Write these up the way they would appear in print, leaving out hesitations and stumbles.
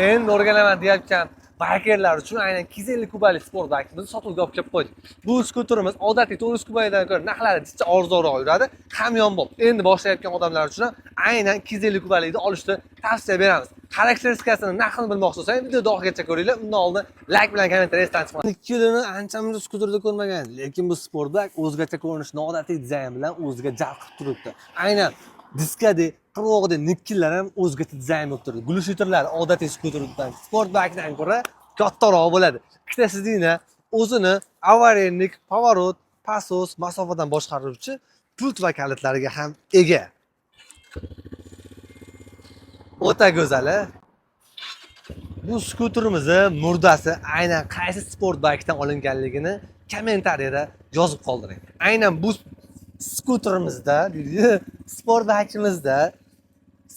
Endi o'rganaman deyotgan baykerlar uchun aynan 250 kubalik sport baykimizni sotuvga olib kelib qo'ydik. Bu skuterimiz odatiy 400 kubalikdan ko'ra narxlari jicha arzonroq yuradi, hamyonbop. Endi boshlayotgan odamlar uchun aynan 250 kubalikni olishni tavsiya beramiz. Xarakteristikasini, narxini bilmoqchi bo'lsangiz videoni oxirigacha ko'ringlar. Undan oldin like bilan kommentariy esdan chiqmang. 2 yilini anchamiz skuterda ko'rmagan, lekin bu sport bayk o'zgacha ko'rinish, noodatiy dizayn bilan o'ziga jalb qilib turibdi. Aynan diskadek, qirg'oqdek nikkellar ham o'zgacha dizayn bo'lib turadi. Glushiterlar odatiy skuterdan, sport baykdan ko'ra kattaroq bo'ladi. Ikkita sidina o'zini avariyanik, pavorot, pasos, masofadan boshqaruvchi pult va kalitlariga ham ega. O'ta go'zali. Bu skuterimizni murdasi aynan qaysi sport baykdan olinganligini kommentariyada yozib qoldiring. Aynan bu skuterimizda, sport baykimizda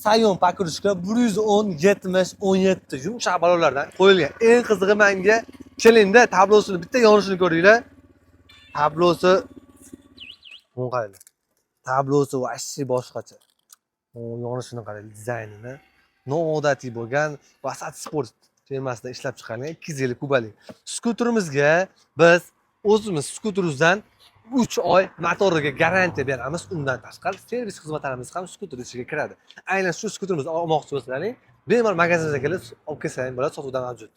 Sayon pakrushka 110-70-17 yumshoq balonlardan qo'yilgan. Eng qizig'i menga kelinda tablosini bitta yonishini ko'ringlar. Tablosi o'ng'ayli. Tablosi vashshi boshqacha. Yonishini qarang, dizaynini. Noodatiy bo'lgan Vasat Sport firmasida ishlab chiqarilgan 250 kubalik skuterimizga biz o'zimiz skuterimizdan 3 oy motoriga garantiya beramiz. Undan tashqari servis xizmatlarimiz ham skuter ichiga kiradi. Aynan shu skuterimizni olmoqchi bo'lsalaring, bemalol magazinga kelib olib kelsangiz bo'ladi, sotuvda mavjud.